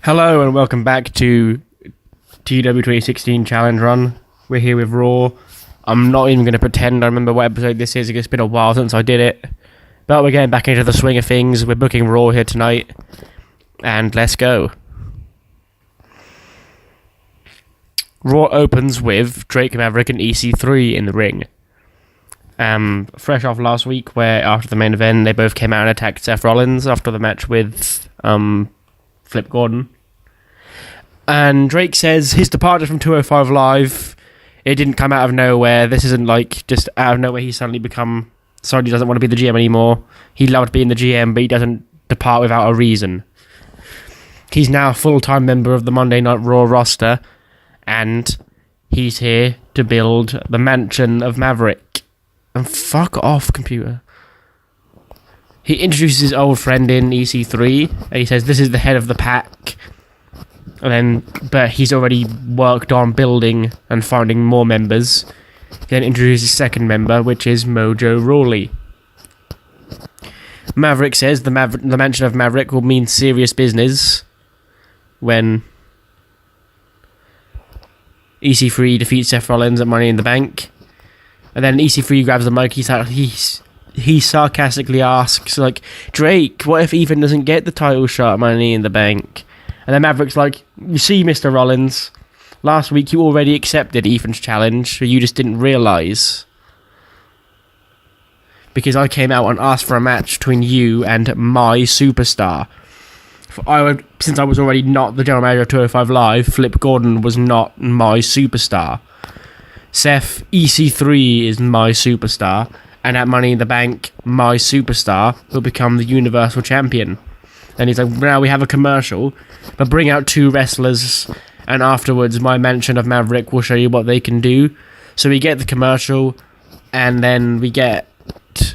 Hello and welcome back to TEW 2016 Challenge Run. We're here with Raw. I'm not even going to pretend I remember what episode this is. It's been a while since I did it. But we're getting back into the swing of things. We're booking Raw here tonight. And let's go. Raw opens with Drake, Maverick and EC3 in the ring. Fresh off last week where after the main event they both came out and attacked Seth Rollins after the match with Flip Gordon. And Drake says his departure from 205 Live, it didn't come out of nowhere. This isn't like just out of nowhere he suddenly doesn't want to be the GM anymore. He loved being the GM, but he doesn't depart without a reason. He's now a full-time member of the Monday Night Raw roster, and he's here to build the mansion of Maverick. And fuck off, computer. He introduces his old friend in EC3, and he says this is the head of the pack. But he's already worked on building and finding more members. He then introduces his second member, which is Mojo Rawley. Maverick says the mansion of Maverick will mean serious business when EC3 defeats Seth Rollins at Money in the Bank. And then EC3 grabs the mic. He sarcastically asks, like, Drake, what if Ethan doesn't get the title shot at Money in the Bank? And then Maverick's like, you see, Mr. Rollins, last week you already accepted Ethan's challenge, but you just didn't realise. Because I came out and asked for a match between you and my superstar. Since I was already not the general manager of 205 Live, Flip Gordon was not my superstar. Seth, EC3 is my superstar, and at Money in the Bank, my superstar will become the Universal Champion. And he's like, now we have a commercial, but bring out two wrestlers, and afterwards my mansion of Maverick will show you what they can do. So we get the commercial, and then we get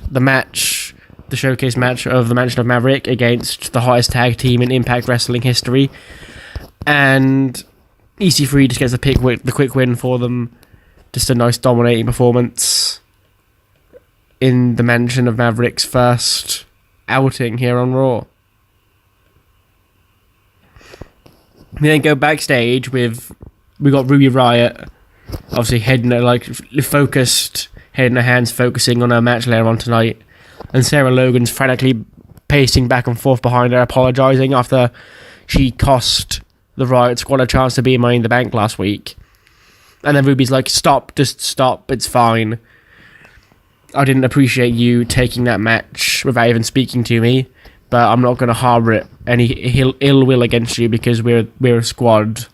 the match, the showcase match of the mansion of Maverick against the hottest tag team in Impact Wrestling history. And EC3 just gets the quick win for them. Just a nice dominating performance in the mansion of Maverick's first outing here on Raw. We then go backstage we got Ruby Riott, obviously head in her hands focusing on her match later on tonight, and Sarah Logan's frantically pacing back and forth behind her, apologising after she cost the Riott Squad a chance to be in Money in the Bank last week. And then Ruby's like, stop, just stop, it's fine. I didn't appreciate you taking that match without even speaking to me, but I'm not going to harbour any ill will against you because we're a squad.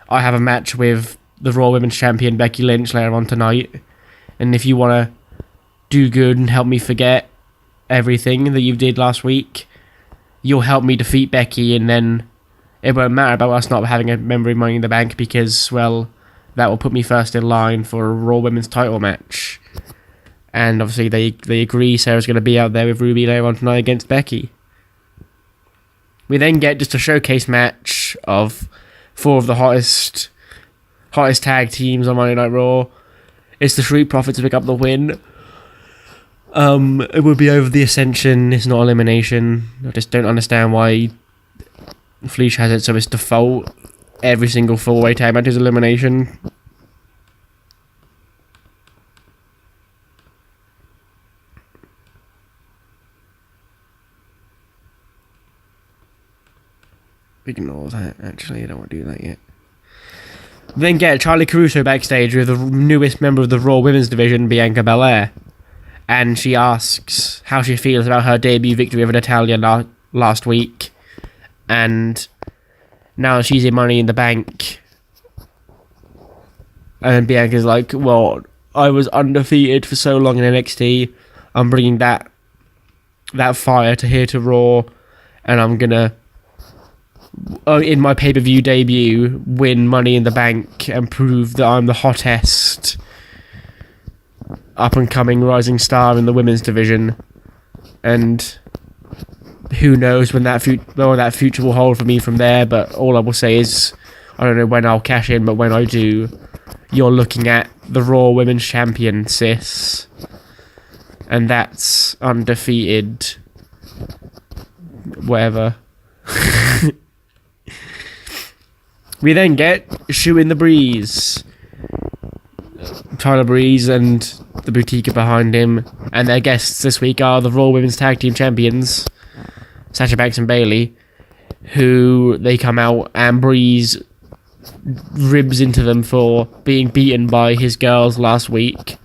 I have a match with the Raw Women's Champion Becky Lynch later on tonight, and if you want to do good and help me forget everything that you did last week, you'll help me defeat Becky, and then it won't matter about us not having a member of Money in the Bank because, well, that will put me first in line for a Raw Women's title match. And obviously they agree Sarah's going to be out there with Ruby later on tonight against Becky. We then get just a showcase match of four of the hottest tag teams on Monday Night Raw. It's the Street Profits to pick up the win. It would be over the Ascension. It's not elimination. I just don't understand why Fleesh has it so it's default. Every single four-way tag match is elimination. Ignore that, actually. I don't want to do that yet. Then get Charlie Caruso backstage with the newest member of the Raw Women's Division, Bianca Belair. And she asks how she feels about her debut victory over Natalya last week. And now she's in Money in the Bank. And Bianca's like, well, I was undefeated for so long in NXT. I'm bringing that fire to here to Raw. And I'm going to, in my pay-per-view debut, win Money in the Bank and prove that I'm the hottest up-and-coming rising star in the women's division. And who knows what that future will hold for me from there, but all I will say is, I don't know when I'll cash in, but when I do, you're looking at the Raw Women's Champion, sis. And that's undefeated. Whatever. We then get Shoe in the Breeze. Tyler Breeze and the Boutique are behind him, and their guests this week are the Raw Women's Tag Team Champions, Sasha Banks and Bayley, who they come out and Breeze ribs into them for being beaten by his girls last week.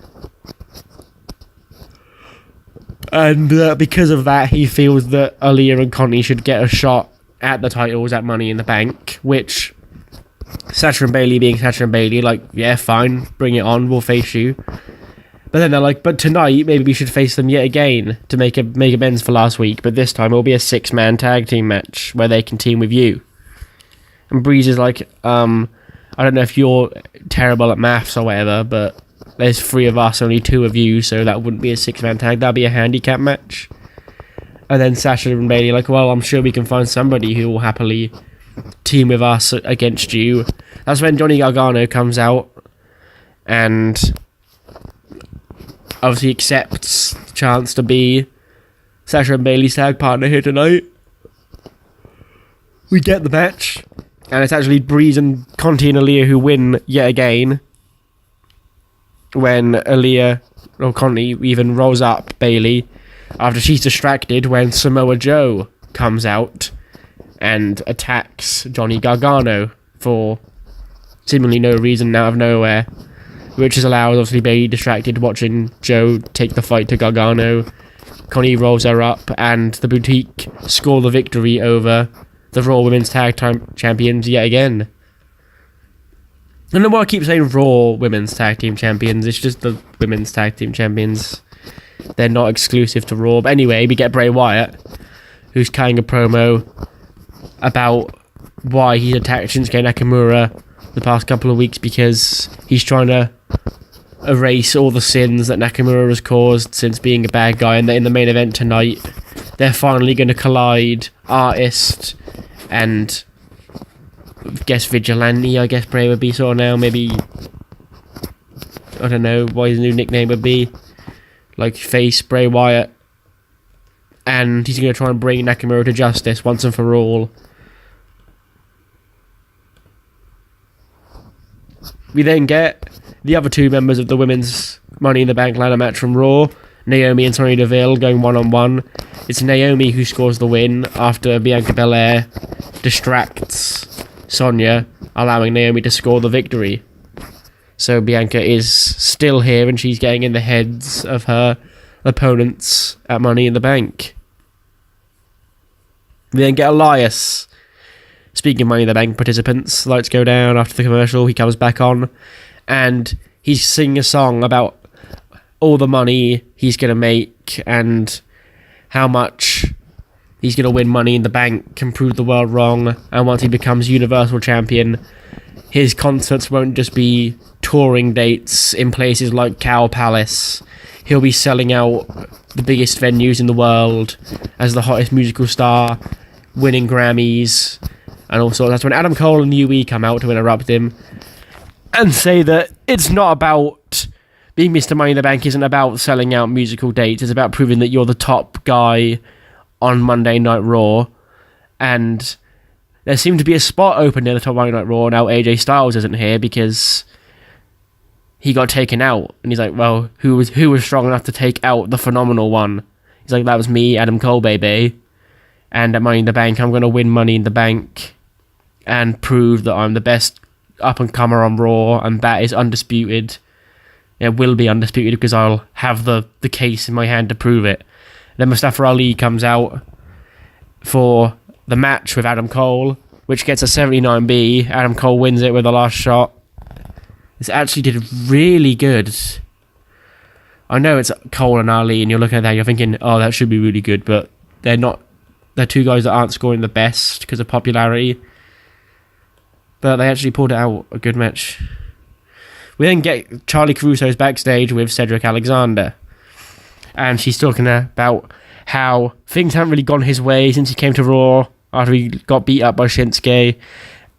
And because of that, he feels that Aaliyah and Connie should get a shot at the titles at Money in the Bank, which Sasha and Bayley being Sasha and Bayley, like, yeah, fine, bring it on, we'll face you. But then they're like, but tonight, maybe we should face them yet again to make amends for last week, but this time it'll be a 6-man tag team match where they can team with you. And Breeze is like, I don't know if you're terrible at maths or whatever, but there's 3 of us, only 2 of you, so that wouldn't be a 6-man tag, that'd be a handicap match. And then Sasha and Bayley are like, well, I'm sure we can find somebody who will happily team with us against you. That's when Johnny Gargano comes out and obviously accepts the chance to be Sasha and Bayley's tag partner here tonight. We get the match, and it's actually Breeze and Conti and Aaliyah who win yet again, when Aaliyah, or Conti, even rolls up Bayley after she's distracted when Samoa Joe comes out and attacks Johnny Gargano for seemingly no reason out of nowhere, which is allowed, obviously, Bayley distracted watching Joe take the fight to Gargano. Connie rolls her up, and the Boutique score the victory over the Raw Women's Tag Team Champions yet again. And then why I keep saying Raw Women's Tag Team Champions, it's just the Women's Tag Team Champions. They're not exclusive to Raw. But anyway, we get Bray Wyatt, who's cutting a promo about why he's attacked Shinsuke Nakamura the past couple of weeks, because he's trying to erase all the sins that Nakamura has caused since being a bad guy, and that in the main event tonight they're finally going to collide artist and I guess vigilante, I guess Bray would be sort of now, maybe, I don't know what his new nickname would be, like face Bray Wyatt, and he's going to try and bring Nakamura to justice once and for all. We then get the other 2 members of the women's Money in the Bank ladder match from Raw, Naomi and Sonya Deville going one-on-one. It's Naomi who scores the win after Bianca Belair distracts Sonya, allowing Naomi to score the victory. So Bianca is still here and she's getting in the heads of her opponents at Money in the Bank. We then get Elias. Speaking of Money in the Bank participants, lights go down after the commercial, he comes back on, and he's singing a song about all the money he's going to make and how much he's going to win Money in the Bank and prove the world wrong, and once he becomes Universal Champion, his concerts won't just be touring dates in places like Cow Palace. He'll be selling out the biggest venues in the world as the hottest musical star, winning Grammys. And also, that's when Adam Cole and UE come out to interrupt him and say that it's not about being Mr. Money in the Bank, isn't about selling out musical dates. It's about proving that you're the top guy on Monday Night Raw. And there seemed to be a spot open near the top Monday Night Raw. Now AJ Styles isn't here because he got taken out. And he's like, well, who was strong enough to take out the phenomenal one? He's like, that was me, Adam Cole, baby. And at Money in the Bank, I'm going to win Money in the Bank and prove that I'm the best up-and-comer on Raw, and that is undisputed. It will be undisputed because I'll have the case in my hand to prove it. Then Mustafa Ali comes out for the match with Adam Cole, which gets a 79B. Adam Cole wins it with the last shot. This actually did really good. I know it's Cole and Ali, and you're looking at that, you're thinking, oh, that should be really good, but they're not. They're 2 guys that aren't scoring the best because of popularity. But they actually pulled it out a good match. We then get Charlie Caruso's backstage with Cedric Alexander. And she's talking about how things haven't really gone his way since he came to Raw after he got beat up by Shinsuke.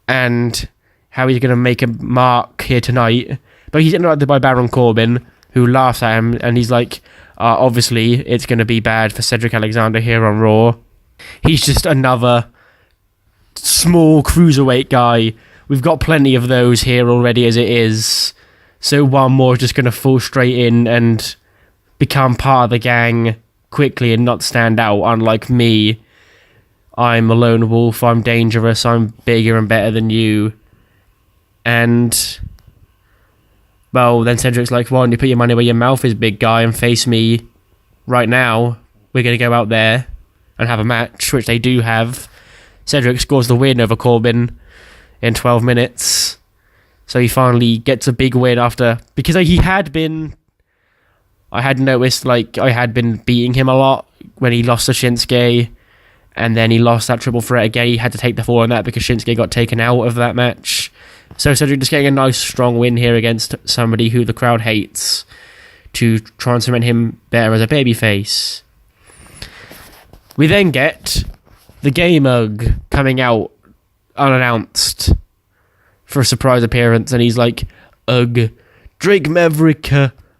And how he's going to make a mark here tonight. But he's interrupted by Baron Corbin, who laughs at him. And he's like, obviously, it's going to be bad for Cedric Alexander here on Raw. He's just another small cruiserweight guy we've got plenty of those here already as it is. So one more is just going to fall straight in and become part of the gang quickly and not stand out, unlike me. I'm a lone wolf, I'm dangerous, I'm bigger and better than you. And, well, then Cedric's like, why don't you put your money where your mouth is, big guy, and face me right now? We're going to go out there and have a match, which they do have. Cedric scores the win over Corbin in 12 minutes. So he finally gets a big win after... Because he had been... I had noticed, like, I had been beating him a lot when he lost to Shinsuke. And then he lost that triple threat again. He had to take the fall on that because Shinsuke got taken out of that match. So Cedric just getting a nice strong win here against somebody who the crowd hates to try and cement him better as a babyface. We then get the Gay Mug coming out unannounced for a surprise appearance, and he's like, "Ugh, Drake Maverick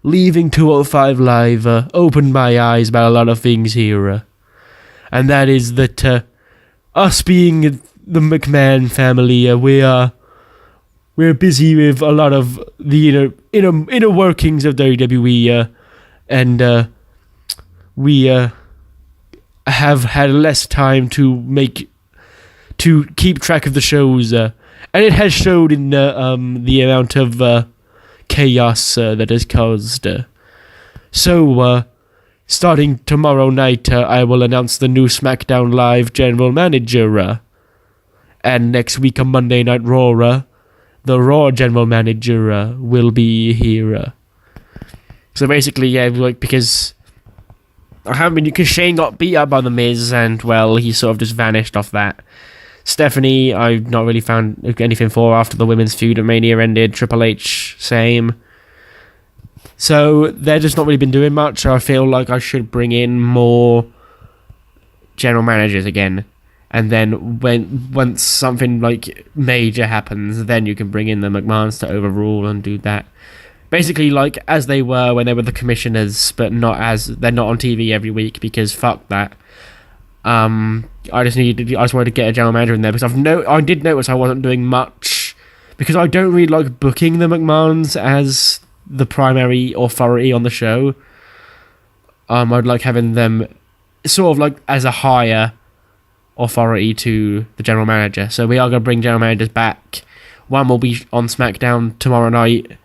leaving 205 Live opened my eyes about a lot of things here. And that is that us being the McMahon family, we're busy with a lot of the inner workings of WWE, and we have had less time to keep track of the shows, and it has showed in the amount of chaos that is caused. So starting tomorrow night, I will announce the new SmackDown Live general manager, and next week on Monday Night Raw, the Raw general manager will be here." So basically, yeah, like, because Shane got beat up by The Miz, and, well, he sort of just vanished off that. Stephanie, I've not really found anything for after the women's feud at Mania ended. Triple H, same. So they're just not really been doing much. I feel like I should bring in more general managers again. And then once something like major happens, then you can bring in the McMahons to overrule and do that. Basically, like as they were when they were the commissioners, but they're not on TV every week, because fuck that. I just wanted to get a general manager in there, because I did notice I wasn't doing much, because I don't really like booking the McMahons as the primary authority on the show. I'd like having them sort of like as a higher authority to the general manager. So we are going to bring general managers back. One will be on SmackDown tomorrow night.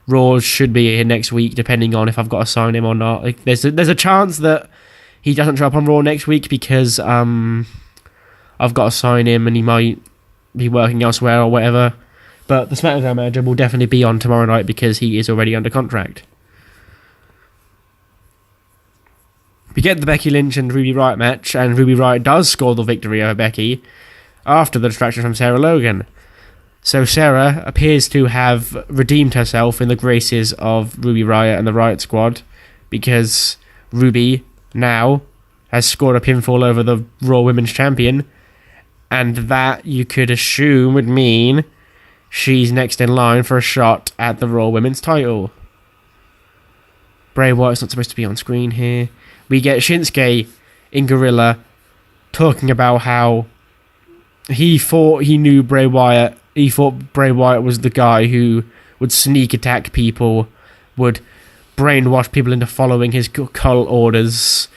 Raw should be here next week, depending on if I've got to sign him or not. Like, there's a chance that he doesn't show up on Raw next week because I've got to sign him and he might be working elsewhere or whatever. But the SmackDown manager will definitely be on tomorrow night because he is already under contract. We get the Becky Lynch and Ruby Riott match, and Ruby Riott does score the victory over Becky after the distraction from Sarah Logan. So Sarah appears to have redeemed herself in the graces of Ruby Riott and the Riott Squad, because Ruby now has scored a pinfall over the Raw Women's Champion, and that you could assume would mean she's next in line for a shot at the Raw Women's title. Bray Wyatt's not supposed to be on screen here. We get Shinsuke in Gorilla talking about how he thought he knew Bray Wyatt. He thought Bray Wyatt was the guy who would sneak attack people, would brainwash people into following his cult orders,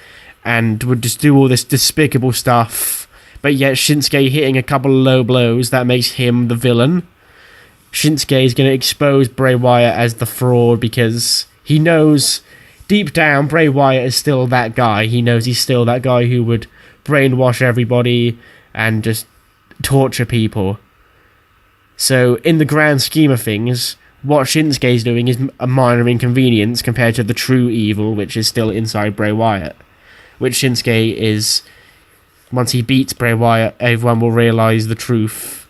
and would just do all this despicable stuff. But yet Shinsuke hitting a couple of low blows, that makes him the villain. Shinsuke is going to expose Bray Wyatt as the fraud, because he knows deep down Bray Wyatt is still that guy. He knows he's still that guy who would brainwash everybody and just torture people. So in the grand scheme of things, what Shinsuke is doing is a minor inconvenience compared to the true evil, which is still inside Bray Wyatt. Which Shinsuke is, once he beats Bray Wyatt, everyone will realise the truth.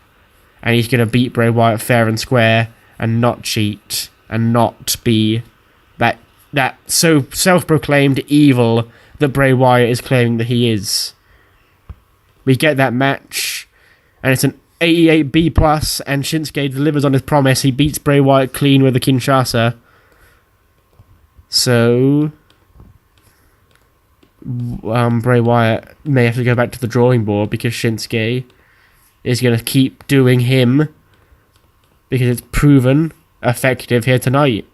And he's going to beat Bray Wyatt fair and square, and not cheat, and not be that so self-proclaimed evil that Bray Wyatt is claiming that he is. We get that match, and it's an 88B+, and Shinsuke delivers on his promise. He beats Bray Wyatt clean with a Kinshasa. So Bray Wyatt may have to go back to the drawing board, because Shinsuke is going to keep doing him because it's proven effective here tonight.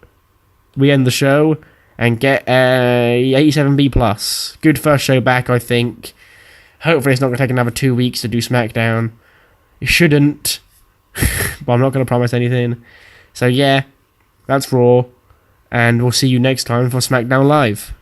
We end the show and get a 87B+. Good first show back, I think. Hopefully it's not going to take another 2 weeks to do SmackDown. It shouldn't, but I'm not going to promise anything. So yeah, that's Raw, and we'll see you next time for SmackDown Live.